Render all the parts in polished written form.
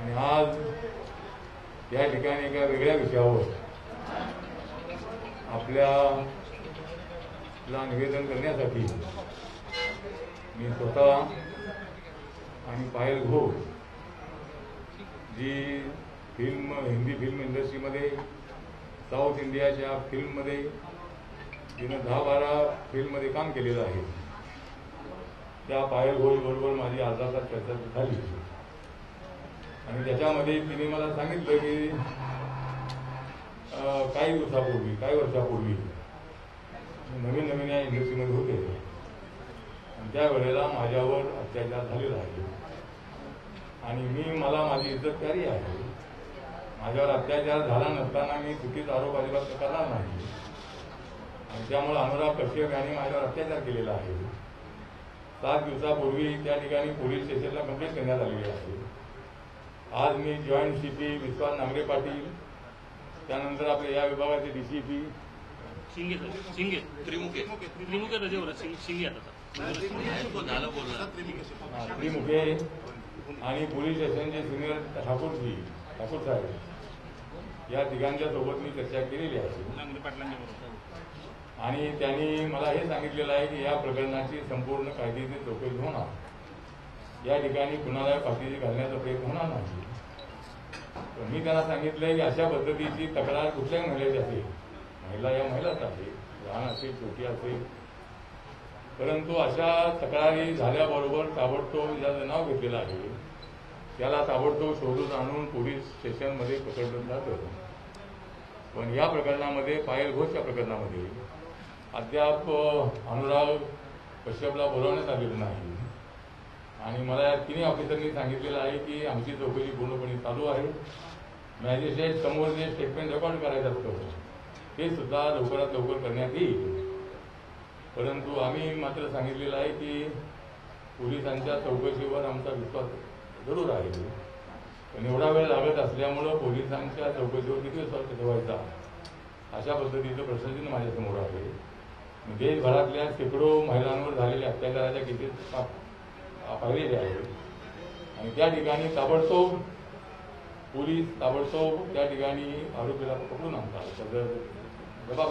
आणि आज या ठिकाणी एका वेगळ्या विषयावर आपल्याला निवेदन करण्यासाठी मी स्वतः आणि पायल घोष जी हिंदी फिल्म इंडस्ट्रीमध्ये साऊथ इंडियाच्या फिल्ममध्ये तिनं 10-12 फिल्ममध्ये काम केलेलं आहे. त्या पायल घोष बरोबर माझी अर्धा तास चर्चा झाली आणि त्याच्यामध्ये तिने मला सांगितलं की काही वर्षापूर्वी नवीन या इंडस्ट्रीमध्ये होते आणि त्यावेळेला माझ्यावर अत्याचार झालेला आहे आणि मला माझी इज्जतकारी आहे. माझ्यावर अत्याचार झाला नसताना मी चुकीचा आरोप अजिबात करणार नाही आणि त्यामुळे अनुराग कश्यप यांनी माझ्यावर अत्याचार केलेला आहे. 7 दिवसापूर्वी त्या ठिकाणी पोलीस स्टेशनला कंप्लेंट करण्यात आलेली आहे. आज मी जॉईंट सीपी विश्वास नांगरे पाटील, त्यानंतर आपले या विभागाचे डीसीपी त्रिमुखे आणि पोलीस स्टेशनचे सिनियर ठाकूर साहेब या तिघांच्या सोबत मी चर्चा केलेली आहे आणि त्यांनी मला हे सांगितलेलं आहे की या प्रकरणाची संपूर्ण कायदेशीर चौकशी होणार. या ठिकाणी कुणाला फाशीची घालण्याचा प्रयत्न होणार नाही. मी त्यांना सांगितलंय की अशा पद्धतीची तक्रार कुठल्याही महिलेची असेल, महिला या महिलाच आहे, लहान असेल छोटी असेल, परंतु अशा तक्रारी झाल्याबरोबर ताबडतोब ज्याचं नाव घेतलेलं आहे त्याला ताबडतोब शोधून आणून पोलीस स्टेशनमध्ये पकडलं जातं. पण या प्रकरणामध्ये पायल घोषच्या प्रकरणामध्ये अद्याप अनुराग कश्यपला बोलावण्यात आलेलं नाही आणि मला या तिन्ही ऑफिसरनी सांगितलेलं आहे की आमची चौकशी पूर्णपणे चालू आहे. मॅजिस्ट्रेट समोर जे स्टेटमेंट रेकॉर्ड करायचं असतं ते सुद्धा लवकरात लवकर करण्यात येईल. परंतु आम्ही मात्र सांगितलेलं आहे की पोलिसांच्या चौकशीवर आमचा विश्वास जरूर आहे, पण एवढा वेळ लागत असल्यामुळं पोलिसांच्या चौकशीवर किती विश्वास ठेवायचा अशा पद्धतीचं प्रशासन माझ्यासमोर आहे. देशभरातल्या शेकडो महिलांवर झालेल्या अत्याचाराच्या केसेस पाहिलेल्या आहेत आणि त्या ठिकाणी ताबडतोब पोलीस त्या ठिकाणी आरोपीला पकडून आणतात, त्याचं जबाब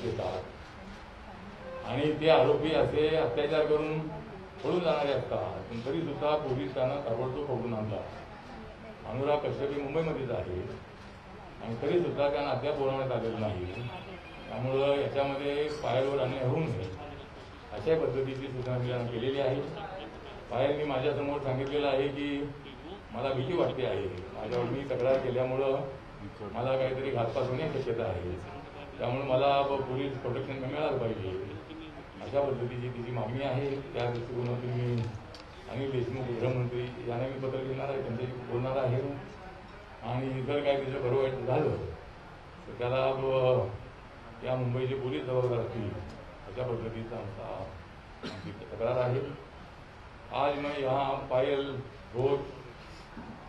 देतात आणि ते आरोपी असे अत्याचार करून पळून जाणारे असतात, पण तरी सुद्धा पोलीस त्यांना ताबडतोब पकडून आणतात. अनुराग कश्यप मुंबईमध्येच आहे आणि तरी सुद्धा त्यांना अद्याप बोलावण्यात आलेलं नाही. त्यामुळं याच्यामध्ये पायलवर अन्याय होऊ नये अशा पद्धतीची सूचना मी त्यांना केलेली आहे. पायलनी माझ्यासमोर सांगितलेलं आहे की मला भीती वाटते आहे, माझ्यावर मी तक्रार केल्यामुळं मला काहीतरी घातपात होण्याची शक्यता आहे, त्यामुळे मला पोलीस प्रोटेक्शन मिळालं पाहिजे अशा पद्धतीची तिची मागणी आहे. त्या दृष्टिकोनातून मी अनिल देशमुख गृहमंत्री यांना मी पत्र लिहिणार आहे, त्यांच्याशी बोलणार आहे आणि जर काय तिचं बरं वाईट झालं तर त्याला या मुंबईचे पोलीस जबाबदार असतील अशा पद्धतीचा आमची तक्रार आहे. आज मैं यहाँ पायल घोष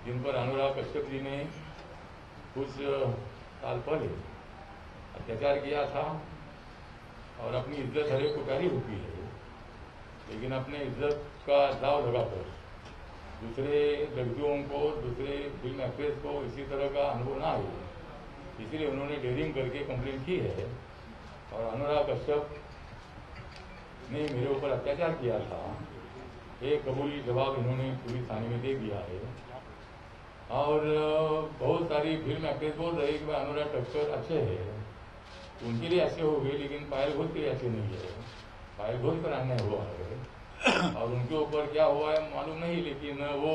जिन पर अनुराग कश्यप जी ने कुछ साल पहले अत्याचार किया था और अपनी इज्जत हर एक को प्यारी होती है, लेकिन अपने इज्जत का दाव लगाकर दूसरे लड़कियों को, दूसरे फिल्म एक्ट्रेस को इसी तरह का अनुभव ना आए, इसलिए उन्होंने डेयरिंग करके कंप्लेंट की है और अनुराग कश्यप ने मेरे ऊपर अत्याचार किया था, एक कबूली जवाब इन्होंने पुलिस थाने में दे दिया है. और बहुत सारी फिल्म एक्ट्रेस बोल रहे कि भाई अनुराग कश्यप अच्छे हैं, उनके लिए ऐसे हो गए, लेकिन पायल घोष के लिए ऐसे नहीं है. पायल घोष पर अन्याय हुआ है और उनके ऊपर क्या हुआ है मालूम नहीं, लेकिन वो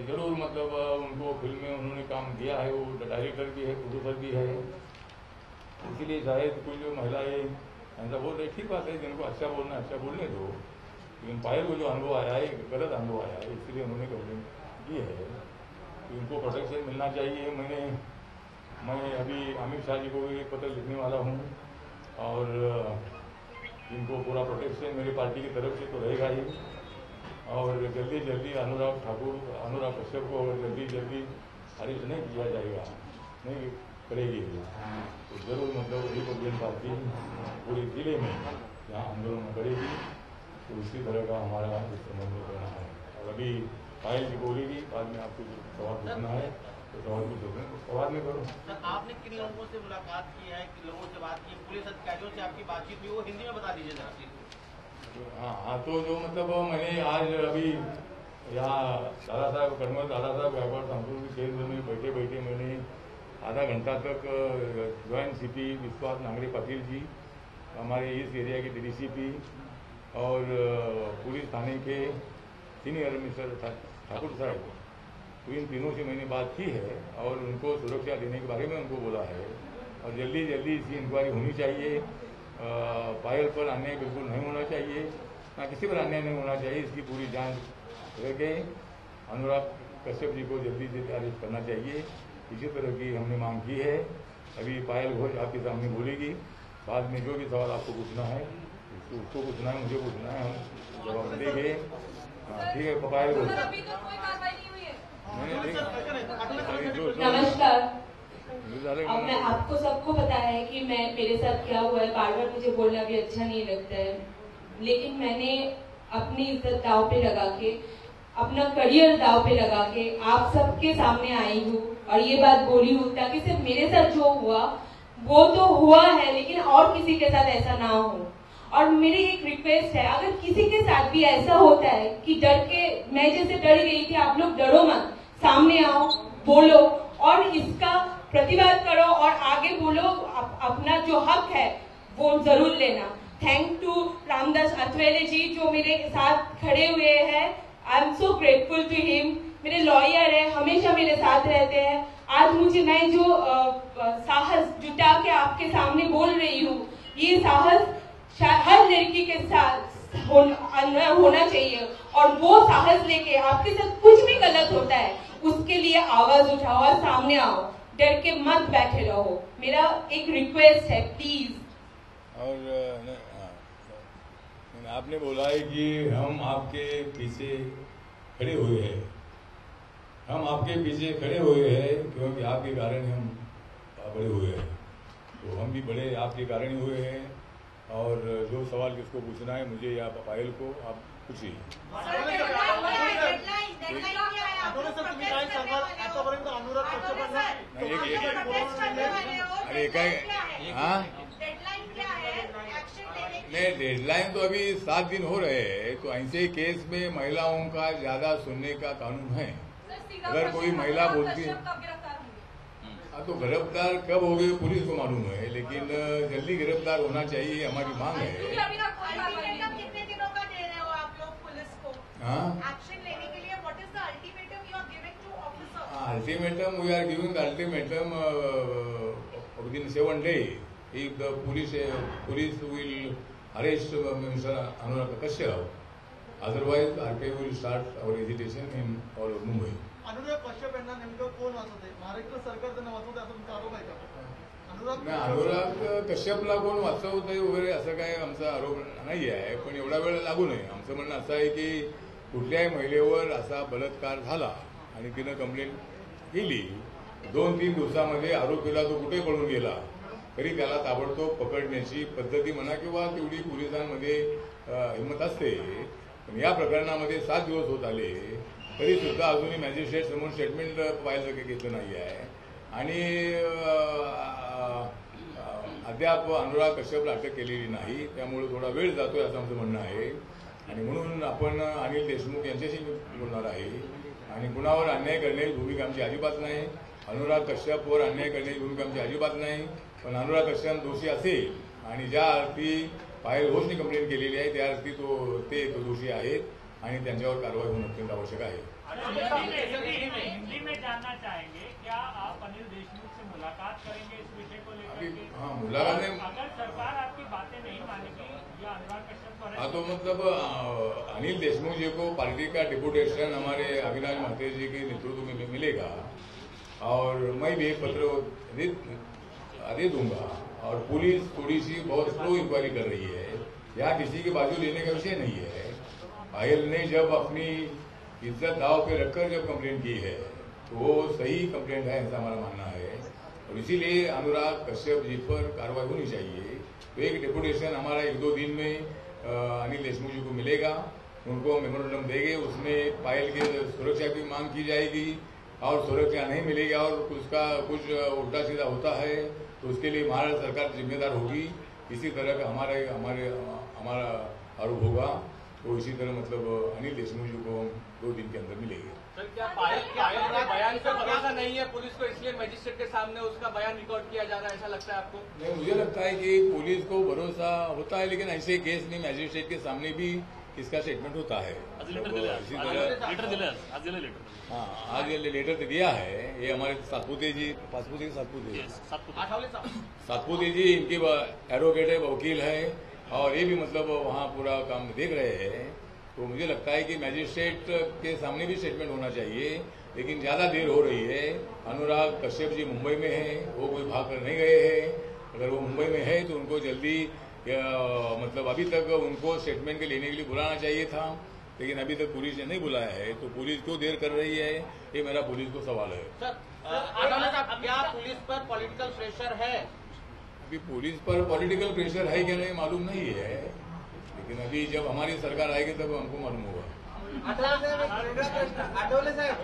जरूर मतलब उनको फिल्म में उन्होंने काम दिया है, वो डायरेक्टर भी है, प्रोड्यूसर भी है, इसीलिए शायद कुछ जो महिलाएं ऐसा बोल रही. ठीक बात है, जिनको अच्छा बोलना अच्छा बोलने दो, लेकिन पायल को जो अनुभव आया है गलत अनुभव आया है, इसलिए उन्होंने कंप्लेंट की है. उनको प्रोटेक्शन मिलना चाहिए. मैं अभी अमित शाह जी को भी एक पत्र लिखने वाला हूँ और इनको पूरा प्रोटेक्शन मेरी पार्टी की तरफ से तो रहेगा ही और जल्दी अनुराग कश्यप को जल्दी अरेस्ट नहीं किया जाएगा, नहीं करेगी तो जरूर मतलब रिपब्लिकन पार्टी पूरे जिले में यहाँ आंदोलन करेगी. तो उसी तरह का हमारा इस संबंध में कहना है. और अभी पायल जी बोलेगी, बाद में आपको जो सवाल पूछना है तो सवाल पूछ सकते हैं, सवाल में करो। सर, आपने किन लोगों से मुलाकात की है, किन लोगों से बात की, पुलिस अधिकारियों से आपकी बातचीत हुई, वो हिंदी में बता दीजिए जरा। हाँ, तो जो मतलब मैंने आज अभी यहाँ दादा साहब कर्नल दादा साहब गायकवाड़ सांस्कृतिक केंद्र में बैठे बैठे मैंने आधा घंटा तक ज्वाइंट सीपी विश्वास नांगरे पाटिल जी, हमारे इस एरिया के डीसीपी और पुलिस थाने के सीनियर मिस्टर ठाकुर साहब, तो इन तीनों से मैंने बात की है और उनको सुरक्षा देने के बारे में उनको बोला है और जल्दी जल्दी इसकी इंक्वायरी होनी चाहिए। पायल पर अन्याय बिल्कुल नहीं होना चाहिए, ना किसी पर अन्याय नहीं होना चाहिए, इसकी पूरी जांच करके अनुराग कश्यप जी को जल्दी से अरेस्ट करना चाहिए। इसी तरह की हमने मांग की है। अभी पायल घोष आपके सामने बोलेगी, बाद में जो भी सवाल आपको पूछना है उसको पूछना है, मुझे पूछना है, हम जवाब देंगे। ठीक है, पायल घोष। नमस्कार। अब मैं आपको सबको पता है कि मेरे साथ क्या हुआ है, बार बार मुझे बोलना भी अच्छा नहीं लगता है, लेकिन मैंने अपनी इज्जत दांव पे लगा के, अपना करियर दांव पे लगा के आप सबके सामने आई हूँ और ये बात बोली हूँ ताकि सिर्फ मेरे साथ जो हुआ वो तो हुआ है, लेकिन और किसी के साथ ऐसा ना हो। और मेरी एक रिक्वेस्ट है, अगर किसी के साथ भी ऐसा होता है कि डर के, मैं जैसे डर गई थी, आप लोग डरो मत, सामने आओ, बोलो और इसका प्रतिवाद करो और आगे बोलो, अपना जो हक है वो जरूर लेना। थैंक टू रामदास अथवेले जी जो मेरे साथ खड़े हुए हैं, I am so grateful to him. मेरे लॉयर है, हमेशा मेरे साथ रहते हैं। आज मुझे, मैं जो साहस जुटा के आपके सामने बोल रही हूँ, ये साहस हर लड़की के साथ होना चाहिए और वो साहस लेके आपके साथ कुछ भी गलत होता है उसके लिए आवाज उठाओ और सामने आओ, डर के मत बैठे रहो। मेरा एक रिक्वेस्ट है, प्लीज। और आपने बोला है कि हम आपके पीछे खड़े हुए हैं, हम आपके पीछे खड़े हुए हैं क्योंकि आपके कारण हम बड़े हुए हैं, तो हम भी बड़े आपके कारण ही हुए हैं। और जो सवाल किसको पूछना है, मुझे या पायल को, आप पूछिए। अरे काय, हाँ नहीं, डेडलाइन तो अभी 7 दिन हो रहे हैं, तो ऐसे केस में महिलाओं का ज्यादा सुनने का कानून है। अगर कोई महिला बोलती है तो गिरफ्तार कब हो गए पुलिस को मालूम है, लेकिन जल्दी गिरफ्तार होना चाहिए, हमारी मांग है। कितने दिनों का दे रहे हो आप लोग पुलिस को एक्शन लेने के लिए? What is the ultimatum you are giving to officer? Ultimatum we are giving ultimatum within 7 days. If the police will arrest Mr. Anurag Kashyap, otherwise RPI will start our agitation in all of Mumbai. Anurag Kashyap यांना नेमकं कोण वाचवते? महाराष्ट्र सरकार त्यांना वाचवते असं तुमचा आरोप आहे का? अनुराग कश्यपला कोण वाचवत आहे वगैरे असं काय आमचा आरोप नाही आहे, पण एवढा वेळ लागू नये. आमचं म्हणणं असं आहे की कुठल्याही महिलेवर असा बलात्कार झाला आणि तिनं कंप्लेंट केली, 2-3 दिवसामध्ये आरोपीला तो कुठे पळून गेला तरी त्याला ताबडतोब पकडण्याची पद्धती म्हणा किंवा तेवढी पोलिसांमध्ये हिंमत असते. पण या प्रकरणामध्ये 7 दिवस होत आले तरी सुद्धा अजूनही मॅजिस्ट्रेट समोर स्टेटमेंट पाहायचं काही घेतलं नाही आहे आणि अद्याप अनुराग कश्यपला अटक केलेली नाही. त्यामुळे थोडा वेळ जातोय असं आमचं म्हणणं आहे आणि म्हणून आपण अनिल देशमुख यांच्याशी बोलणार आहे. आणि कुणावर अन्याय करण्याची भूमिका आमची अजिबात नाही, अनुराग कश्यपवर अन्याय करण्याची भूमिका आमची अजिबात नाही. पण अनुराग कश्यप दोषी असेल आणि ज्या अर्थी पायल घोषने कंप्लेंट केलेली आहे त्या अर्थी तो दोषी आहेत आणि त्यांच्यावर कारवाई होणं अत्यंत आवश्यक आहे. हिंदी में जानना चाहेंगे, क्या आप अनिल देशमुख से मुलाकात करेंगे इस विषय को लेकर? हाँ, मुलाकात में अगर सरकार आपकी बातें नहीं मानेगी या अनुराग कश्यप पर, हाँ तो मतलब अनिल देशमुख जी को पार्टी का डिपुटेशन हमारे अविनाश महते जी के नेतृत्व में मिलेगा और मैं भी एक पत्र दे दूंगा. और पुलिस थोड़ी सी बहुत स्लो इंक्वायरी कर रही है, यहाँ किसी की बाजू लेने का विषय नहीं है. पायल ने जब अपनी इज्जत दाव पे रखकर जब कंप्लेंट की है तो वो सही कंप्लेंट है, ऐसा हमारा मानना है. और इसीलिए अनुराग कश्यप जी पर कार्रवाई होनी चाहिए. तो एक डिपुटेशन हमारा 1-2 दिन में अनिल देशमुख जी को मिलेगा, उनको मेमोरेंडम देंगे, उसमें पायल की सुरक्षा की मांग की जाएगी और सुरक्षा नहीं मिलेगी और उसका कुछ उल्टा सीधा होता है तो उसके लिए महाराष्ट्र सरकार जिम्मेदार होगी। इसी तरह का हमारा आरोप होगा तो इसी तरह मतलब अनिल देशमुख जी को 2 दिन के अंदर मिलेगी। सर, क्या पायल के बयान पे भरोसा नहीं है पुलिस को, इसलिए मजिस्ट्रेट के सामने उसका बयान रिकॉर्ड किया जा रहा है, ऐसा लगता है आपको? नहीं, मुझे लगता है कि पुलिस को भरोसा होता है, लेकिन ऐसे केस में मजिस्ट्रेट के सामने भी इसका स्टेटमेंट होता है। इसी तरह हाँ, आज ये लेटर तो दिया है। ये हमारे सातपुते जी इनके एडवोकेट है, वकील है और ये भी मतलब वहाँ पूरा काम देख रहे हैं। तो मुझे लगता है कि मैजिस्ट्रेट के सामने भी स्टेटमेंट होना चाहिए, लेकिन ज्यादा देर हो रही है। अनुराग कश्यप जी मुंबई में हैं, वो कोई भाग कर नहीं गए हैं। अगर वो मुंबई में है तो उनको जल्दी मतलब अभी तक उनको स्टेटमेंट के लेने के लिए बुलाना चाहिए था, लेकिन अभी तक पुलिस ने नहीं बुलाया है। तो पुलिस क्यों देर कर रही है, ये मेरा पुलिस को सवाल है। सर, क्या पुलिस पर पॉलिटिकल प्रेशर है? अभी पुलिस पर पॉलिटिकल प्रेशर है क्या नहीं मालूम नहीं है, लेकिन अभी जब हमारी सरकार आएगी तब हमको मालूम होगा। आठवले साहेब,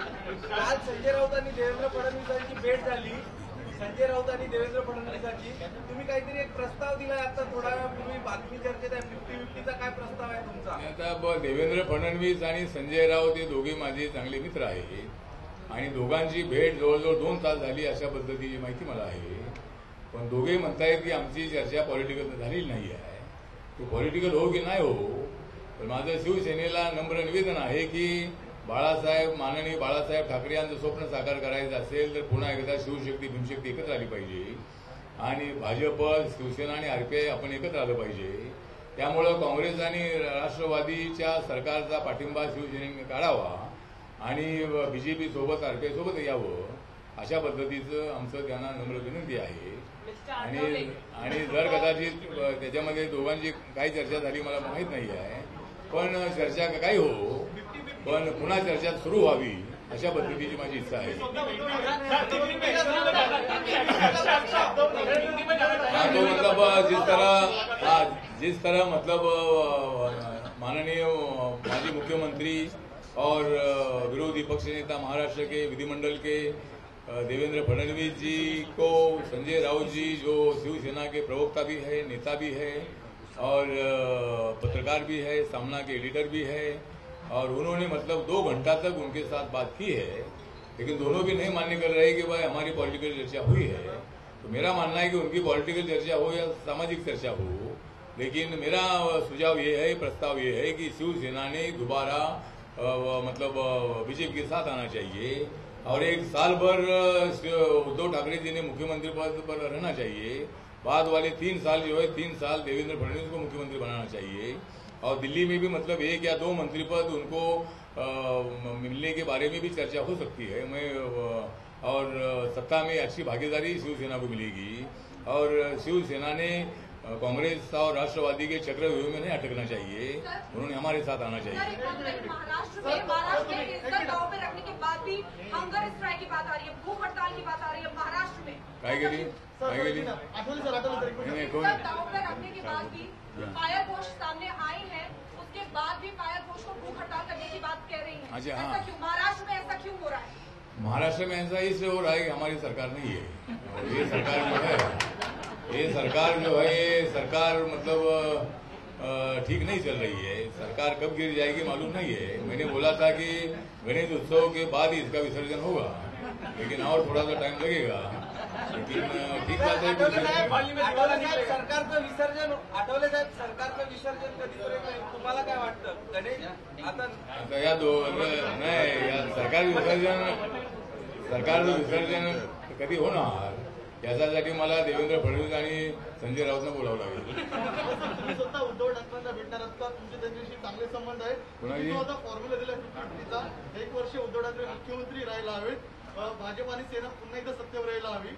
काल संजय राऊतांनी देवेंद्र फडणवीसांची भेट झाली. संजय राऊत आणि देवेंद्र फडणवीसांची तुम्ही काहीतरी एक प्रस्ताव दिलाय आता थोडा वेळापूर्वी बातमी चर्चेत आहे. 50-50चा काय प्रस्ताव आहे तुमचा? आता देवेंद्र फडणवीस आणि संजय राऊत हे दोघे माझे चांगले मित्र आहेत आणि दोघांची भेट जवळजवळ 2 तास झाली अशा पद्धतीची माहिती मला आहे. पण दोघे म्हणतायत की आमची चर्चा पॉलिटिकल झालेली नाही आहे. तो पॉलिटिकल हो की नाही हो, पण माझं शिवसेनेला नम्र निवेदन आहे की माननीय बाळासाहेब ठाकरे यांचं स्वप्न साकार करायचं असेल तर पुन्हा एकदा शिवशक्ती भीमशक्ती एकत्र आली पाहिजे आणि भाजप, शिवसेना आणि आरपीआय आपण एकत्र आलं पाहिजे. त्यामुळं काँग्रेस आणि राष्ट्रवादीच्या सरकारचा पाठिंबा शिवसेनेने काढावा आणि बीजेपी सोबत आरपीआय सोबत यावं अशा पद्धतीचं आमचं त्यांना नम्र विनंती आहे. आणि जर कदाचित त्याच्यामध्ये दोघांची काही चर्चा झाली मला माहीत नाही आहे, पण चर्चा काही हो, पण पुन्हा चर्चा सुरू व्हावी अशा पद्धतीची माझी इच्छा आहे. तो मतलब जिस तरह मतलब माननीय माजी मुख्यमंत्री और विरोधी पक्ष नेता महाराष्ट्र के विधिमंडल के देवेंद्र फडणवीस जी को संजय राउत जी जो शिवसेना के प्रवक्ता भी है, नेता भी है और पत्रकार भी है, सामना के एडिटर भी है और उन्होंने मतलब 2 घंटा तक उनके साथ बात की है, लेकिन दोनों भी नहीं मान्य कर रहे कि भाई हमारी पॉलिटिकल चर्चा हुई है. तो मेरा मानना है कि उनकी पॉलिटिकल चर्चा हो या सामाजिक चर्चा हो, लेकिन मेरा सुझाव ये है, प्रस्ताव ये है कि शिवसेना ने दोबारा मतलब बीजेपी के साथ आना चाहिए और 1 साल भर उद्धव ठाकरे जी ने मुख्यमंत्री पद पर रहना चाहिए. बाद वाले 3 साल जो है 3 साल देवेंद्र फडणवीस को मुख्यमंत्री बनाना चाहिए और दिल्ली में भी मतलब 1 या 2 मंत्री पद उनको मिलने के बारे में भी चर्चा हो सकती है. और सत्ता में अच्छी भागीदारी शिवसेना को मिलेगी और शिवसेना ने कांग्रेस और राष्ट्रवादी के चक्रव्यूह में नहीं अटकना चाहिए. उन्होंने हमारे साथ आना चाहिए. महाराष्ट्र में इज्जत दांव पे रखने के बाद भी हंगर स्ट्राइक की बात आ रही है, भूख हड़ताल की बात आ रही है महाराष्ट्र में. काय के लिए इज्जत दांव पे रखने के बाद भी पायल घोष सामने आई है, उसके बाद भी पायल घोष को भूख हड़ताल करने की बात कह रही है. अच्छा, हाँ. ऐसा क्यों महाराष्ट्र में ऐसा क्यों हो रहा है? महाराष्ट्र में ऐसा इसलिए हो रहा है कि हमारी सरकार नहीं है. ये सरकार जो है ये सरकार मतलब ठीक नहीं चल रही है. सरकार कब गिर जाएगी मालूम नहीं है. मैंने बोला था कि गणेश उत्सव के बाद ही इसका विसर्जन होगा, लेकिन और थोड़ा सा टाइम लगेगा. लेकिन ठीक बात है. सरकारचं विसर्जन आठवले साहेब, सरकारचं विसर्जन कधी होईल तुम्हाला काय वाटतं? गणेश आता या नाही या सरकारचं विसर्जन कधी होणार याच्यासाठी मला देवेंद्र फडणवीस आणि संजय राऊतना बोलावं लागेल. तुम्ही स्वतः उद्धव ठाकरेंना भेटणार आहात का? तुमचे त्यांच्याशी चांगले संबंध आहेत. तुम्ही जो आता फॉर्म्युला दिला 50-50चा, 1 वर्ष उद्धव ठाकरे मुख्यमंत्री राहायला हवेत, भाजप आणि सेना पुन्हा एकदा सत्तेवर राहायला हवी.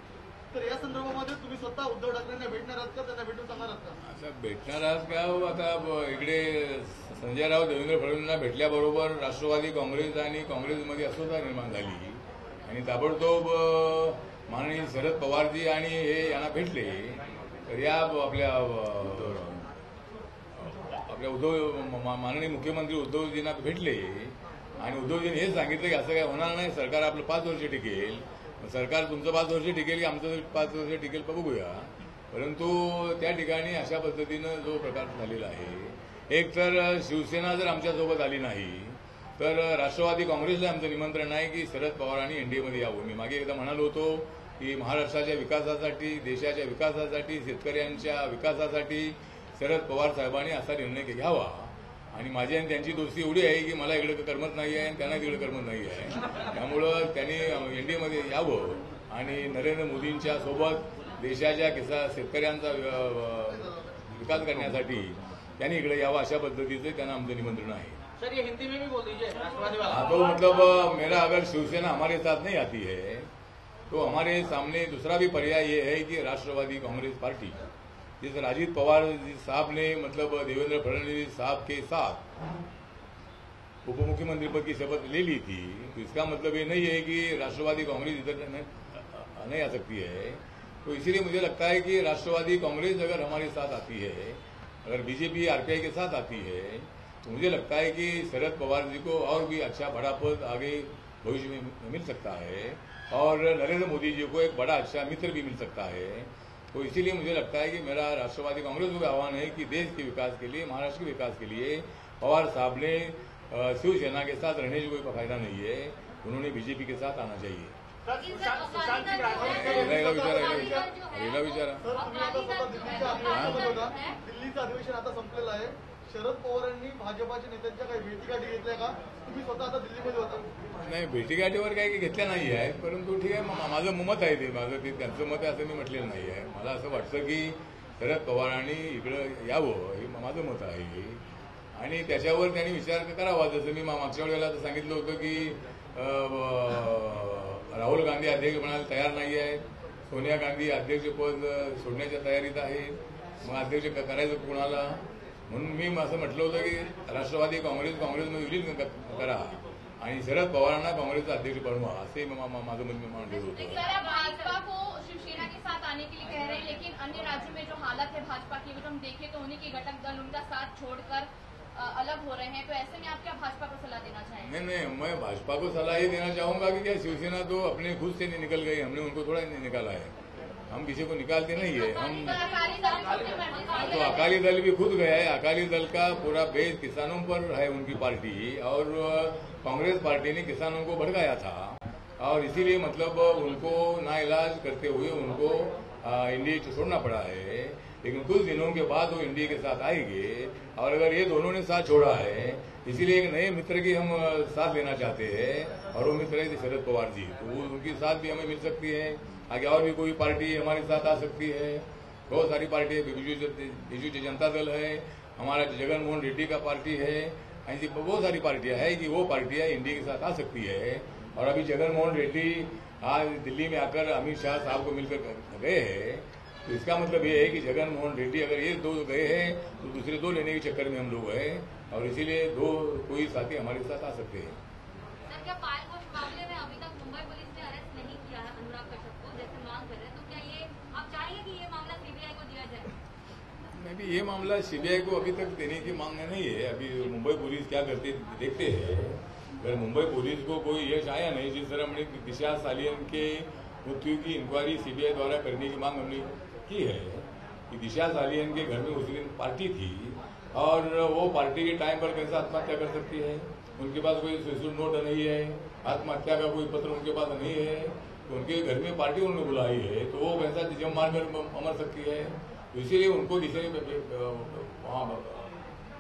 तर या संदर्भामध्ये तुम्ही स्वतः उद्धव ठाकरेंना भेटणार आहात का? त्यांना भेटून सांगणार आहात का? आता भेटणार आहात का? आता इकडे संजय राऊत देवेंद्र फडणवीसांना भेटल्याबरोबर राष्ट्रवादी काँग्रेस आणि काँग्रेसमध्ये अस्वस्थता निर्माण झाली आणि ताबडतोब माननीय शरद पवारजी आणि हे यांना भेटले. तर या आपल्या माननीय मुख्यमंत्री उद्धवजींना भेटले आणि उद्धवजींनी हेच सांगितलं की असं काय होणार नाही, सरकार आपलं 5 वर्ष टिकेल, सरकार तुमचं 5 वर्ष टिकेल की आमचं 5 वर्ष टिकेल बघूया. परंतु त्या ठिकाणी अशा पद्धतीनं जो प्रकार झालेला आहे, एक तर शिवसेना जर आमच्यासोबत आली नाही तर राष्ट्रवादी काँग्रेसला आमचं निमंत्रण आहे की शरद पवारांनी एनडीएमध्ये यावं. मी मागे एकदा म्हणालो होतो की महाराष्ट्राच्या विकासासाठी, देशाच्या विकासासाठी, शेतकऱ्यांच्या विकासासाठी शरद पवार साहेबांनी असा निर्णय घ्यावा. आणि माझी आणि त्यांची दोस्ती एवढी आहे की मला इकडे करमत नाही आहे आणि त्यांना तिकडे करमत नाही आहे. त्यामुळं त्यांनी एनडीएमध्ये यावं आणि नरेंद्र मोदींच्या सोबत देशाच्या शेतकऱ्यांचा विकास करण्यासाठी त्यांनी इकडे यावं, अशा पद्धतीचं त्यांना आमचं निमंत्रण आहे. सर ये हिंदी में भी बोल दीजिए राष्ट्रवादी वाला. हाँ, तो मतलब मेरा अगर शिवसेना हमारे साथ नहीं आती है तो हमारे सामने दूसरा भी पर्याय ये है कि राष्ट्रवादी कांग्रेस पार्टी, जिस अजीत पवार साहब ने मतलब देवेंद्र फडणवीस साहब के साथ उप मुख्यमंत्री पद की शपथ ले ली थी, तो इसका मतलब ये नहीं है कि राष्ट्रवादी कांग्रेस इधर नहीं आ सकती है. तो इसीलिए मुझे लगता है कि राष्ट्रवादी कांग्रेस अगर हमारे साथ आती है, अगर बीजेपी आरपीआई के साथ आती है, तो मुझे लगता है कि शरद पवार जी को और भी अच्छा बड़ा पद आगे भविष्य में मिल सकता है और नरेंद्र मोदी जी को एक बड़ा अच्छा मित्र भी मिल सकता है. तो इसीलिए मुझे लगता है कि मेरा राष्ट्रवादी कांग्रेस को भी आह्वान है कि देश के विकास के लिए, महाराष्ट्र के विकास के लिए पवार साहब ने शिवसेना के साथ रहने से कोई फायदा नहीं है, उन्होंने बीजेपी के साथ आना चाहिए. दिल्लीचं अधिवेशन आता संपलेलं आहे. शरद पवारांनी भाजपाच्या नेत्यांच्या काही भेटीगाठी घेतल्या का? तुम्ही स्वतः आता दिल्लीमध्ये होता. नाही, भेटीगाठीवर काही घेतल्या नाही आहेत, परंतु ठीक आहे, माझं मत आहे ते, माझं ते त्यांचं मत आहे असं मी म्हटलेलं नाही आहे. मला असं वाटतं की शरद पवारांनी इकडं यावं हे माझं मत आहे आणि त्याच्यावर त्यांनी विचार करावा. जसं मी मागच्या वेळेला सांगितलं होतं की राहुल गांधी अध्यक्ष म्हणायला तयार नाही आहेत, सोनिया गांधी अध्यक्षपद सोडण्याच्या तयारीत आहेत, मग अध्यक्ष करायचं कुणाला, म्हणून मी असं म्हटलं होतं की राष्ट्रवादी काँग्रेसमध्ये विलीन करा आणि शरद पवारांना काँग्रेसचा अध्यक्ष बनवा, असे माझं मत मांडलं होतं. भाजपा को शिवसेना के साथ आने के लिए कह रहे हैं, लेकिन अन्य राज्यों में जो हालत है भाजपा की, अगर हम देखें तो उन्हीं के घटक दल उनका साथ छोड़कर अलग हो रहे हैं, तो ऐसे में आप क्या भाजपा को सलाह देना चाहेंगे? नहीं, मैं भाजपा को सलाह ये देना चाहूंगा कि क्या शिवसेना तो अपने खुद से नहीं निकल गई, हमने उनको थोड़ा नहीं निकाला है, हम किसी को निकालते नहीं है. हम तो अकाली दल भी खुद गया है. अकाली दल का पूरा बेस किसानों पर है उनकी पार्टी, और कांग्रेस पार्टी ने किसानों को भड़काया था और इसीलिए मतलब उनको नाइलाज करते हुए उनको एनडीए छोड़ना पड़ा है. लेकिन कुछ दिनों के बाद वो एनडीए के साथ आएंगे और अगर ये दोनों ने साथ छोड़ा है, इसीलिए एक नए मित्र की हम साथ लेना चाहते हैं और वो मित्र है शरद पवार जी, तो वो उनकी साथ भी हमें मिल सकती है. आगे और भी कोई पार्टी हमारे साथ आ सकती है, बहुत सारी पार्टी है, बीजू जनता दल है, हमारा जगन मोहन रेड्डी का पार्टी है, ऐसी बहुत सारी पार्टियां है कि वो पार्टियां एनडीए के साथ आ सकती है. और अभी जगन मोहन रेड्डी आज दिल्ली में आकर अमित शाह साहब को मिलकर गए हैं, तो इसका मतलब ये है कि जगन मोहन रेड्डी अगर ये 2 गए हैं तो दूसरे 2 लेने के चक्कर में हम लोग हैं और इसीलिए 2 कोई साथी हमारे साथ आ सकते हैं. सर, क्या पायल घोष मामले में अभी तक मुंबई पुलिस ने अरेस्ट नहीं किया है अनुराग कश्यप को, जैसे मांग कर रहे हैं, तो क्या ये आप चाहेंगे कि ये मामला सीबीआई को दिया जाए? नहीं, ये मामला सीबीआई को अभी तक देने की मांग नहीं है. अभी मुंबई पुलिस क्या करती देखते हैं. अगर मुंबई पुलिस को कोई यश आया नहीं, जिस तरह हमने दिशा सालियन के मृत्यु की इंक्वायरी सीबीआई द्वारा करने की मांग हमने की है कि दिशा सालियन के घर में उस दिन पार्टी थी और वो पार्टी के टाइम पर कैसे आत्महत्या कर सकती है, उनके पास कोई सुसाइड नोट नहीं है, आत्महत्या का कोई पत्र उनके पास नहीं है, तो उनके घर में पार्टी उन्होंने बुलाई है, तो वो कैसा जम मारकर मर सकती है. तो इसीलिए उनको दिशा वहां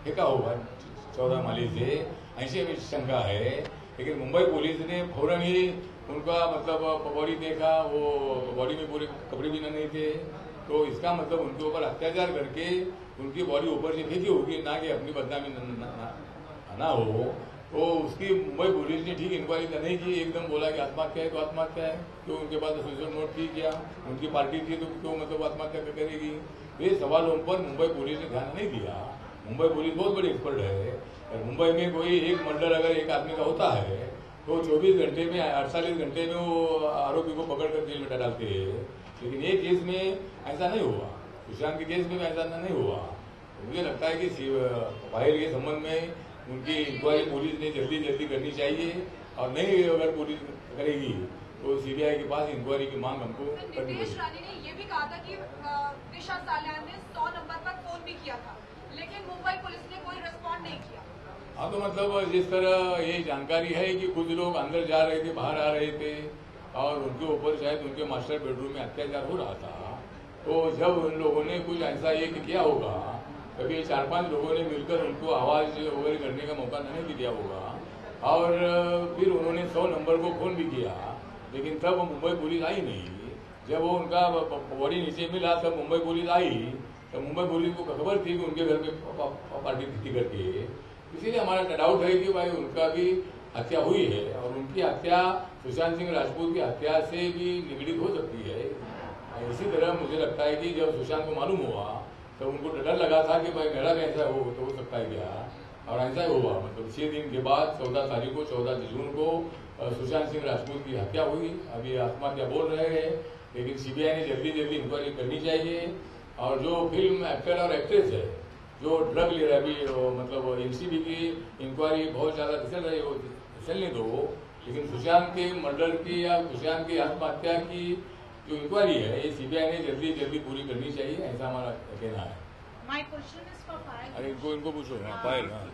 फेंका होगा 14 माले से, ऐसी शंका है. लेकिन मुंबई पुलिस ने फौरन ही उनका मतलब बॉडी देखा, वो बॉडी में पूरे कपड़े भी नहीं थे, तो इसका मतलब उनके ऊपर अत्याचार करके उनकी बॉडी ऊपर से फेंकी होगी, ना कि अपनी बदनामी ना हो. तो उसकी मुंबई पुलिस ने ठीक इंक्वायरी नहीं की, एकदम बोला कि आत्महत्या है तो आत्महत्या है, तो उनके पास सुसाइड नोट थी क्या, उनकी पार्टी थी तो क्यों मतलब आत्महत्या करेगी. ये सवालों पर मुंबई पुलिस ने ध्यान नहीं दिया. मुंबई पुलिस बहुत बड़ी एक्सपर्ट है. मुंबई में कोई एक मर्डर अगर एक आदमी का होता है तो 24 घंटे में 48 घंटे में वो आरोपी को पकड़कर जेल में डालते हैं. लेकिन ये केस में ऐसा नहीं हुआ, सुशांत के केस में ऐसा नहीं हुआ. मुझे लगता है कि पायल के संबंध में उनकी इंक्वायरी पुलिस ने जल्दी जल्दी करनी चाहिए, और नहीं अगर पुलिस करेगी तो सीबीआई के पास इंक्वायरी की मांग हमको करनी नितेश पड़ेगी। रानी ने ये भी कहा था कि दिशा सालियान ने 100 नंबर पर फोन भी किया था, लेकिन मुंबई पुलिस ने कोई रिस्पॉन्ड नहीं किया। हाँ, तो मतलब जिस तरह ये जानकारी है कि कुछ लोग अंदर जा रहे थे, बाहर आ रहे थे, और उनके ऊपर शायद उनके मास्टर बेडरूम में अत्याचार हो रहा था, तो जब उन लोगों ने कुछ ऐसा ये किया होगा, कभी 4-5 लोगों ने मिलकर उनको आवाज वगैरह करने का मौका नहीं दिया होगा, और फिर उन्होंने 100 नंबर को फोन भी किया, लेकिन तब मुंबई पुलिस आई नहीं। जब वो उनका बॉडी नीचे मिला तब मुंबई पुलिस आई, तो मुंबई पुलिस को खबर थी कि उनके घर पे पार्टी थी करके, इसीलिए हमारा डाउट है कि भाई उनका भी हत्या हुई है, और उनकी हत्या सुशांत सिंह राजपूत की हत्या से भी निगड़ित हो सकती है। इसी तरह मुझे लगता है कि जब सुशांत को मालूम हुआ तो उनको डर लगा था कि भाई मेरा भी ऐसा हो सकता है क्या, और ऐसा ही हुआ। मतलब 6 दिन के बाद 14 तारीख को 14 जून को सुशांत सिंह राजपूत की हत्या हुई। अभी आत्महत्या बोल रहे हैं, लेकिन सीबीआई ने जल्दी जल्दी इंक्वायरी करनी चाहिए, और जो फिल्म एक्टर और एक्ट्रेस है जो ड्रग ले रहा है, अभी मतलब एनसीबी की इंक्वायरी बहुत ज्यादा चल रही हो, चलने दो, लेकिन सुशांत के मर्डर की या सुशांत की आत्महत्या की जो इंक्वायरी है ये सीबीआई ने जल्दी जल्दी पूरी करनी चाहिए, ऐसा हमारा कहना है। My question is for Payal. अरे इनको पूछो। हाँ, पायल। हाँ,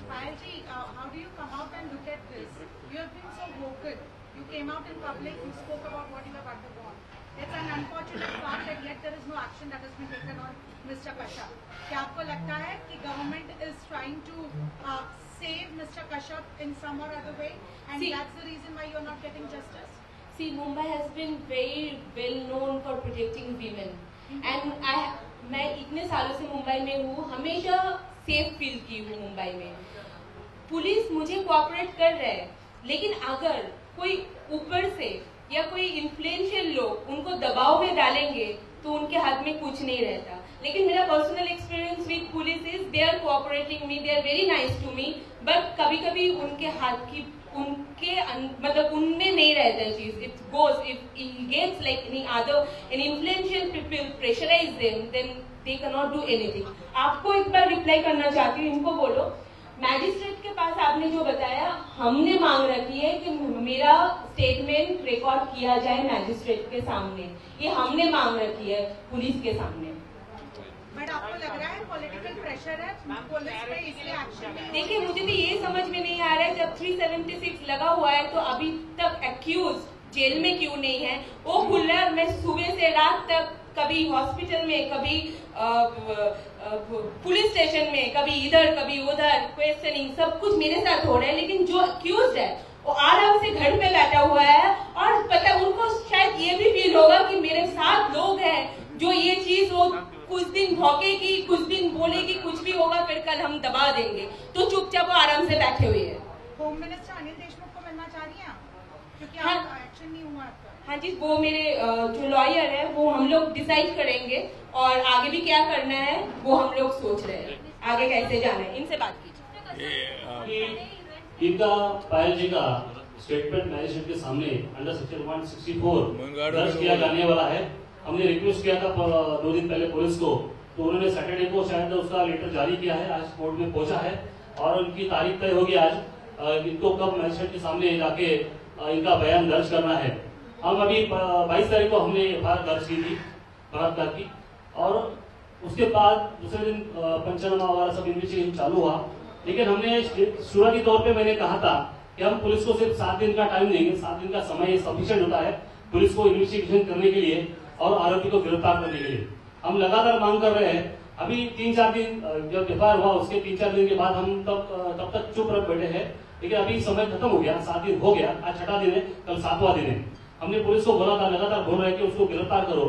Payal ji, how do you come out and look at this? You have been so vocal. You came out in public. You spoke about what you have undergone. It's an unfortunate fact that yet there is no action that has been taken on Mr. Kashyap. क्या आपको लगता है कि government is trying to save Mr. Kashyap in some or other way, and that's the reason why you are not getting justice? See, Mumbai has been very well known for protecting women, and मैं इतने सालों से मुंबई में हूँ, हमेशा safe feel की हूँ मुंबई में। पुलिस मुझे कोऑपरेट कर रहा है, लेकिन अगर कोई ऊपर से या कोई इन्फ्लुएंशियल लोग उनको दबाव में डालेंगे तो उनके हाथ में कुछ नहीं रहता। लेकिन मेरा personal experience with police is they are cooperating me, they are very nice to me, but कभी कभी उनके हाथ की मतलब उनमें नहीं रहता चीज। It goes if he gets like any other an influential people pressurize them, then they cannot do anything. आपको एक बार रिप्लाई करना चाहती हूँ, इनको बोलो मैजिस्ट्रेट के पास आपने जो बताया, हमने मांग रखी है कि मेरा स्टेटमेंट रिकॉर्ड किया जाए मैजिस्ट्रेट के सामने, ये हमने मांग रखी है पुलिस के सामने। बट आपको लग रहा है पॉलिटिकल प्रेशर है पुलिस पे, इसलिए एक्शन नहीं? देखिए, मुझे तो ये समझ में नहीं आ रहा है, जब 376 लगा हुआ है तो अभी तक एक्यूज जेल में क्यों नहीं है? वो खुल रहा है, मैं सुबह से रात तक कभी हॉस्पिटल में, कभी पुलिस स्टेशन में, कभी इधर कभी उधर क्वेश्चनिंग, सब कुछ मेरे साथ हो रहा है, लेकिन जो अक्यूज है वो आराम से घर पे बैठा हुआ है, और पता उनको शायद ये भी फील होगा कि मेरे साथ लोग हैं जो ये चीज वो कुछ दिन भौंकेगी, कुछ दिन बोलेगी, कुछ भी होगा, फिर कल हम दबा देंगे, तो चुपचाप वो आराम से बैठे हुए हैं। होम मिनिस्टर अनिल देशमुख को मिलना चाह रही हैं आप, क्योंकि हाँ, एक्शन नहीं हुआ आपका? हाँ जी, वो मेरे जो लॉयर है वो हम लोग डिसाइड करेंगे, और आगे भी क्या करना है वो हम लोग सोच रहे हैं, आगे कैसे जाना है, इनसे बात कीजिए। इनका पायल जी का स्टेटमेंट मैजिस्ट्रेट के सामने अंडर सेक्शन 164 दर्ज किया जाने वाला है। हमने रिक्वेस्ट किया था 2 दिन पहले पुलिस को, तो उन्होंने सैटरडे को शायद उसका लेटर जारी किया है, आज कोर्ट में पहुंचा है, और उनकी तारीख तय होगी आज। इनको कब मैजिस्ट्रेट के सामने जाके इनका बयान दर्ज करना है। हम अभी 22 तारीख को हमने एफआईआर दर्ज की थी बलात्कार की, और उसके बाद दूसरे दिन पंचनामा वगैरह सब इन्वेस्टिगेशन चालू हुआ। लेकिन हमने शुरुआती तौर पे मैंने कहा था कि हम पुलिस को सिर्फ 7 दिन का टाइम देंगे, 7 दिन का समय सफिशिएंट होता है पुलिस को इन्वेस्टिगेशन करने के लिए और आरोपी को गिरफ्तार करने के लिए। हम लगातार मांग कर रहे हैं। अभी 3-4 दिन जब एफआईआर हुआ उसके 3-4 दिन के बाद हम तब तक चुप रख बैठे हैं, लेकिन अभी समय खत्म हो गया, 7 दिन हो गया, आज 6वां दिन है, कल 7वां दिन है। हमने पुलिस को बोला था, लगातार बोल रहे हैं कि उसको गिरफ्तार करो,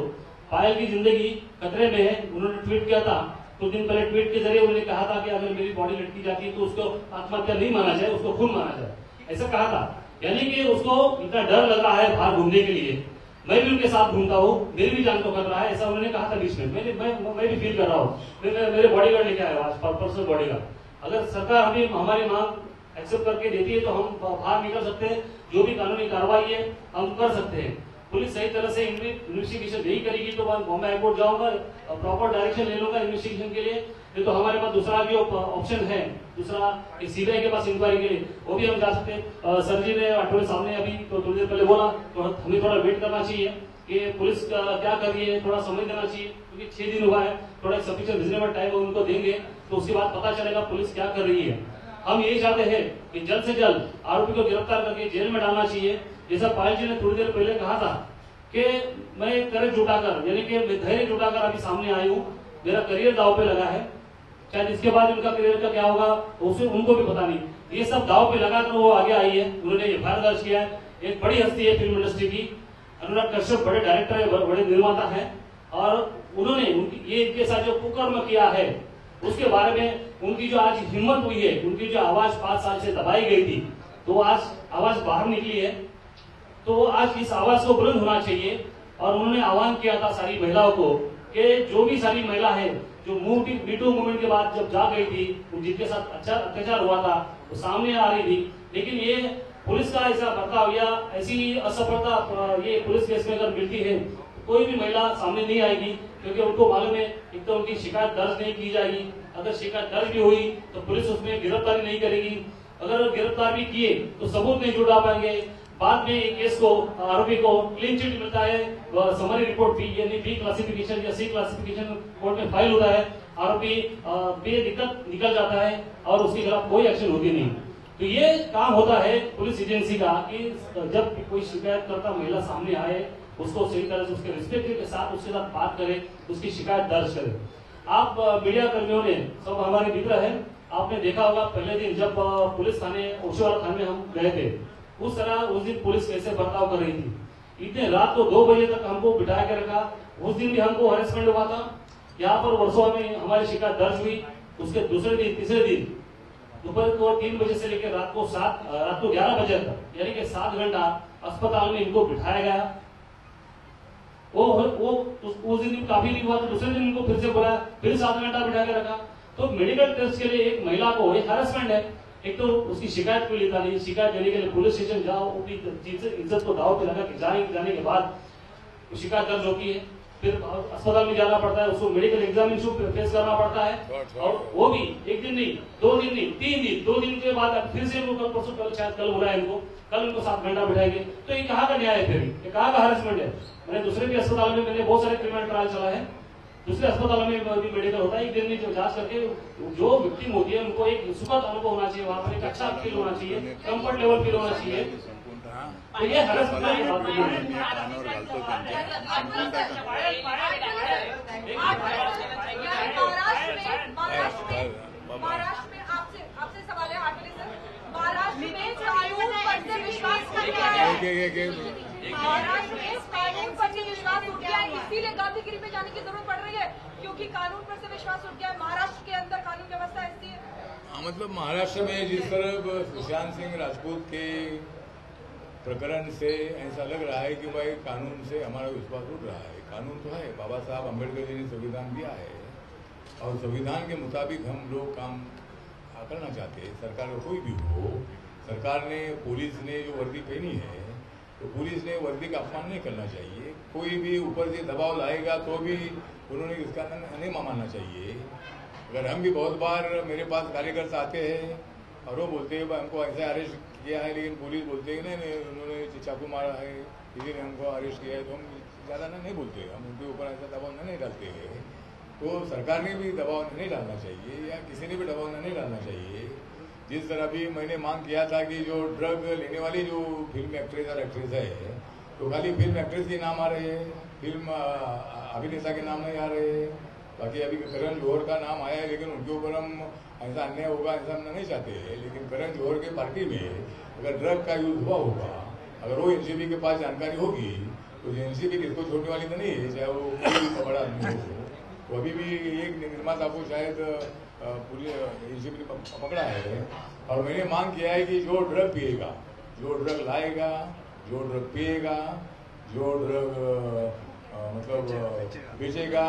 पायल की जिंदगी खतरे में है। उन्होंने ट्वीट किया था कुछ दिन पहले, ट्वीट के जरिए उन्होंने कहा था कि अगर मेरी बॉडी लटकी जाती है तो उसको आत्महत्या नहीं माना जाए, उसको खून माना जाए, ऐसा कहा था। यानी कि उसको इतना डर लग रहा है बाहर घूमने के लिए। मैं भी उनके साथ घूमता हूँ, मेरी भी जान तो कर रहा है, ऐसा उन्होंने कहा था बीच में। मैं भी फील कर रहा हूँ, मेरे बॉडीगार्ड लेके आया आज, पर्सनल बॉडीगार्ड। अगर सरकार अभी हमारी मांग एक्सेप्ट करके देती है तो हम बाहर निकल सकते हैं, जो भी कानूनी कार्रवाई है हम कर सकते हैं। पुलिस सही तरह से इन्वेस्टिगेशन नहीं करेगी तो मैं बॉम्बे हाईकोर्ट जाऊंगा, प्रॉपर डायरेक्शन ले लूंगा इन्वेस्टिगेशन के लिए। नहीं तो हमारे पास दूसरा भी ऑप्शन है, दूसरा सीबीआई के पास इंक्वायरी के लिए वो भी हम जा सकते हैं। सर जी ने आठवले सामने अभी तो थोड़ी देर पहले बोला, तो हमें थोड़ा वेट करना चाहिए कि पुलिस क्या कर रही है, थोड़ा समय देना चाहिए, क्योंकि 6 दिन हुआ है, थोड़ा सफिशिएंट रिजनेबल टाइम उनको देंगे तो उसके बाद पता चलेगा पुलिस क्या कर रही है। हम यही चाहते हैं कि जल्द से जल्द आरोपी को गिरफ्तार करके जेल में डालना चाहिए। जैसा पायल जी ने थोड़ी देर पहले कहा था कि मैं करेज जुटाकर, यानी कि मैं धैर्य जुटाकर अभी सामने आई हूँ, मेरा करियर दाव पे लगा है, शायद इसके बाद उनका करियर का क्या होगा उसे उनको भी पता नहीं। ये सब दाव पे लगाकर वो आगे आई है, उन्होंने एफआईआर दर्ज किया है। एक बड़ी हस्ती है फिल्म इंडस्ट्री की, अनुराग कश्यप बड़े डायरेक्टर है, बड़े निर्माता है, और उन्होंने ये इनके साथ जो कुकर्म किया है उसके बारे में उनकी जो आज हिम्मत हुई है, उनकी जो आवाज 5 साल से दबाई गई थी, तो आज आवाज बाहर निकली है। तो आज इस आवाज को बुलंद होना चाहिए। और उन्होंने आह्वान किया था सारी महिलाओं को कि जो भी सारी महिला है जो मीटू मूवमेंट के बाद जब जा गई थी, जिनके साथ अच्छा अत्याचार हुआ था, वो सामने आ रही थी, लेकिन ये पुलिस का ऐसा बर्ताव या ऐसी असफलता ये पुलिस केस में अगर मिलती है तो कोई भी महिला सामने नहीं आएगी, क्योंकि उनको मालूम है एक तो उनकी शिकायत दर्ज नहीं की जाएगी, अगर शिकायत दर्ज भी हुई तो पुलिस उसमें गिरफ्तारी नहीं करेगी, अगर गिरफ्तार भी किए तो सबूत नहीं जुटा पाएंगे। बाद में केस को आरोपी को क्लीन चिट मिलता है, समरी रिपोर्ट बी यानी बी क्लासिफिकेशन या सी क्लासिफिकेशन कोर्ट में फाइल होता है, आरोपी बेदिक्कत निकल जाता है और उसके खिलाफ कोई एक्शन होती नहीं। तो ये काम होता है पुलिस एजेंसी का कि जब कोई शिकायत करता महिला सामने आए उसको सही तरह से उसके रिस्पेक्ट के साथ उसके साथ बात करे, उसकी शिकायत दर्ज करे। आप मीडिया कर्मियों ने सब हमारे मित्र हैं, आपने देखा होगा पहले दिन जब पुलिस थाने ओशोवाला थाने में हम गए थे, उस तरह उस दिन पुलिस कैसे बर्ताव कर रही थी। इतने रात को 2 बजे तक हमको बिठा के रखा, उस दिन भी हमको हरेसमेंट हुआ था। यहाँ पर वर्षों में हमारी शिकायत दर्ज हुई, उसके दूसरे दिन तीसरे दिन दोपहर को 3 बजे से लेकर रात को 11 बजे तक, यानी कि 7 घंटा अस्पताल में इनको बिठाया गया। वो उस दिन काफी नहीं हुआ तो दूसरे दिन इनको फिर से बुलाया, फिर 7 घंटा बिठा के रखा। तो मेडिकल टेस्ट के लिए एक महिला को एक हरासमेंट है, एक तो उसकी शिकायत कोई लेता नहीं, शिकायत देने के लिए पुलिस स्टेशन जाओ, अपनी इज्जत को दाव पे लगा के जाने के बाद शिकायत दर्ज होती है, फिर अस्पताल में जाना पड़ता है, उसको मेडिकल एग्जामिनेशन फेस करना पड़ता है, और वो भी 1 दिन नहीं 2 दिन नहीं 3 दिन, 2 दिन के बाद फिर से इनको परसों कल शायद कल बुलाया इनको, कल इनको 7 घंटा बिठाएंगे। तो ये कहाँ का न्याय है, फिर ये कहाँ का हरासमेंट है। मैंने दूसरे भी अस्पताल में मैंने बहुत सारे क्रिमिनल ट्रायल चला है, दूसरे अस्पतालों में भी मेडिकल होता है, 1 दिन में जांच करके जो विक्टिम होती है उनको एक सुखद अनुभव होना चाहिए, वहाँ पर एक अच्छा फील होना चाहिए, कंफर्ट लेवल फील होना चाहिए। तो ये हरासमेंट की बात नहीं है। महाराष्ट्र में आपसे सवाल है आठवले सर, महाराष्ट्र में कानून पर से विश्वास उठ गया है, महाराष्ट्र में कानून पर से विश्वास उठ गया है, इसीलिए गांधीगिरी पे जाने की जरूरत पड़ रही है, क्योंकि कानून पर से विश्वास उठ गया है। महाराष्ट्र के अंदर कानून व्यवस्था ऐसी है। मतलब महाराष्ट्र में जिस तरह सुशांत सिंह राजपूत के प्रकरण से ऐसा लग रहा है कि भाई कानून से हमारा विश्वास उठ रहा है। कानून तो है, बाबा साहब अम्बेडकर जी ने संविधान दिया है और संविधान के मुताबिक हम लोग काम करना चाहते हैं। सरकार कोई भी हो, सरकार ने पुलिस ने जो वर्दी पहनी है तो पुलिस ने वर्दी का अपमान नहीं करना चाहिए। कोई भी ऊपर से दबाव लाएगा तो भी उन्होंने इसका नहीं मानना चाहिए। अगर हम भी बहुत बार मेरे पास कार्यकर्ता आते हैं और वो बोलते हैं हमको ऐसा अरेस्ट किया है, लेकिन पुलिस बोलते हैं नहीं उन्होंने चाकू मारा है इसी ने हमको अरेस्ट किया है, तो हम ज़्यादा नहीं बोलते, हम उनके ऊपर ऐसा दबाव नहीं डालते हैं। तो सरकार ने भी दबाव नहीं डालना चाहिए या किसी ने भी दबाव नहीं डालना चाहिए। जिस तरह भी मैंने मांग किया था कि जो ड्रग लेने वाली जो फिल्म एक्ट्रेस और एक्ट्रेस है तो खाली फिल्म एक्ट्रेस के नाम आ रहे हैं, फिल्म अभिनेता के नाम नहीं आ रहे हैं। बाकी अभी करण जौहर का नाम आया है, लेकिन उनके ऊपर हम ऐसा अन्याय होगा ऐसा हम नहीं चाहते हैं। लेकिन करण जौहर के पार्टी में अगर ड्रग का यूज हुआ होगा, अगर वो एनसीबी के पास जानकारी होगी तो एनसीबी किसको छोड़ने वाली तो नहीं है, चाहे वो कोई भी बड़ा आदमी हो। तो अभी भी एक निर्माता को शायद पुलिस एनसीबी पकड़ा है और मैंने मांग किया है कि जो ड्रग पिएगा, जो ड्रग लाएगा, जो ड्रग पिएगा, जो ड्रग मतलब बेचेगा,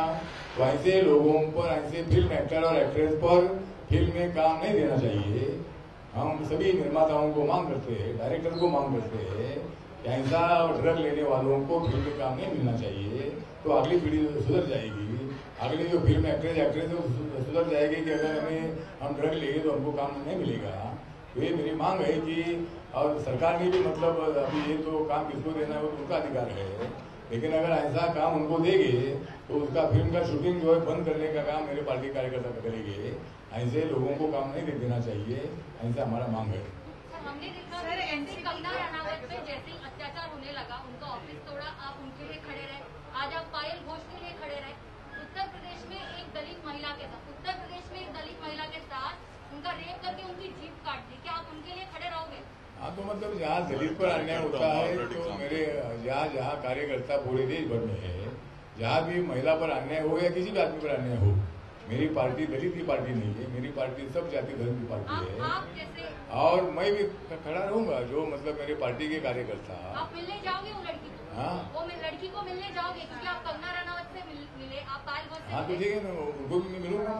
तो ऐसे लोगों पर, ऐसे फिल्म एक्टर और एक्ट्रेस पर फिल्म में काम नहीं देना चाहिए। हम सभी निर्माताओं को मांग करते हैं, डायरेक्टर को मांग करते हैं ऐसा ड्रग लेने वालों को फिल्म में काम नहीं मिलना चाहिए, तो अगली पीढ़ी सुधर जाएगी। अगली जो फिल्म एक्ट्रेस है वो सुधर जाएगी कि अगर हम ड्रग लेंगे तो हमको काम नहीं मिलेगा। तो ये मेरी मांग है कि, और सरकार ने भी मतलब अभी ये तो काम किसको देना है वो तो उनका अधिकार है, लेकिन अगर ऐसा काम उनको देंगे तो उसका फिल्म का शूटिंग जो है बंद करने का काम मेरे पार्टी कार्यकर्ता करेंगे। ऐसे लोगों को काम नहीं देना चाहिए, ऐसा हमारा मांग है। हमने देखा कंगना रनावत पे जैसे ही अत्याचार होने लगा, उनका ऑफिस तोड़ा, आप उनके लिए खड़े रहे। आज आप पायल घोष के लिए खड़े रहे। उत्तर प्रदेश में एक दलित महिला के साथ उनका रेप करके उनकी जीभ काट दी, क्या आप उनके लिए खड़े रहोगे? हाँ, तो मतलब जहाँ दलित पर अन्याय होता है तो मेरे जहाँ कार्यकर्ता पूरे देश भर में है, जहाँ भी महिला पर अन्याय हो या किसी भी आदमी पर अन्याय हो, मेरी पार्टी दलित की पार्टी नहीं है, मेरी पार्टी सब जाति धर्म की पार्टी है। और मैं भी खड़ा रहूंगा, जो मतलब मेरे पार्टी के कार्यकर्ता। आप मिलने जाओगे वो लड़की को? हाँ, वो लड़की को मिलने जाओगे क्योंकि आप कंगना रनावत से मिले, आप पायल घोष से। हाँ, तो ठीक है ना, उनको भी मिलूंगा।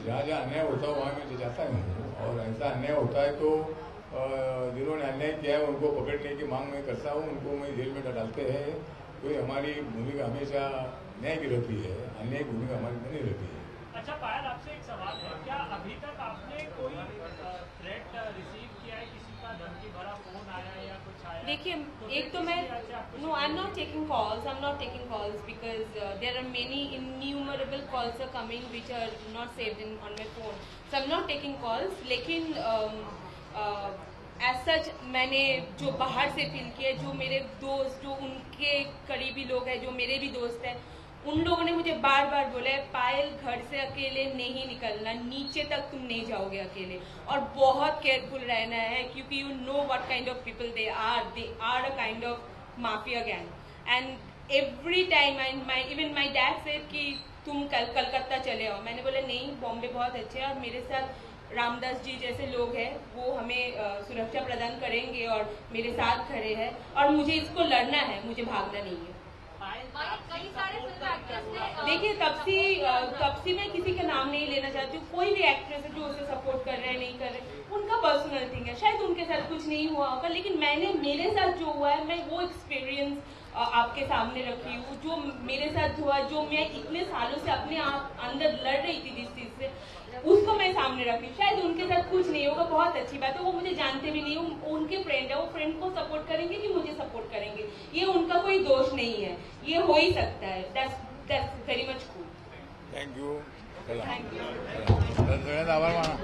जहाँ जहाँ अन्याय होता है वहाँ मैं जाता हूँ, और ऐसा अन्याय होता है तो जिन्होंने अन्याय किया है उनको पकड़ने की मांग मैं करता हूँ, उनको मैं जेल में डालते हैं। तो हमारी भूमिका हमेशा न्याय की रहती है, अन्याय की भूमिका हमारी नहीं रहती है। अच्छा पायल, आपसे एक सवाल है, क्या अभी तक आपने कोई थ्रेट रिसीव किया है, किसी का धमकी भरा फोन आया या कुछ आया? देखिए, एक तो मैं I am not taking calls because there are many innumerable calls are coming which are not saved in on my phone, so I am not taking calls. लेकिन एज सच मैंने जो बाहर से फील किया, जो मेरे दोस्त, जो उनके करीबी लोग हैं, जो मेरे भी दोस्त हैं, उन लोगों ने मुझे बार बार बोला है पायल घर से अकेले नहीं निकलना, नीचे तक तुम नहीं जाओगे अकेले, और बहुत केयरफुल रहना है क्योंकि you know what kind of people they are a kind of mafia gang. And every time even my dad said कि तुम कलकत्ता चले आओ। मैंने बोला नहीं, बॉम्बे बहुत अच्छे है और मेरे साथ रामदास जी जैसे लोग हैं, वो हमें सुरक्षा प्रदान करेंगे और मेरे साथ खड़े हैं, और मुझे इसको लड़ना है, मुझे भागना नहीं है। कई सारे फिल्म एक्ट्रेस ने देखिए, तब से मैं किसी का नाम नहीं लेना चाहती हूँ। कोई भी एक्ट्रेस है जो उसे सपोर्ट कर रहे हैं नहीं कर रहे, उनका पर्सनल थिंग है, शायद उनके साथ कुछ नहीं हुआ होगा, लेकिन मेरे साथ जो हुआ है, मैं वो एक्सपीरियंस आपके सामने रखी हूँ। जो मेरे साथ हुआ, जो मैं इतने सालों से अपने आप अंदर लड़ रही थी जिस चीज से, उसको मैं सामने रखी। शायद उनके साथ कुछ नहीं होगा, बहुत अच्छी बात है, वो मुझे जानते भी नहीं, उनके फ्रेंड है, वो फ्रेंड को सपोर्ट करेंगे कि मुझे सपोर्ट करेंगे, ये उनका कोई दोष नहीं है, ये हो ही सकता है। That's very much cool. Thank you. Thank you. आभार माना।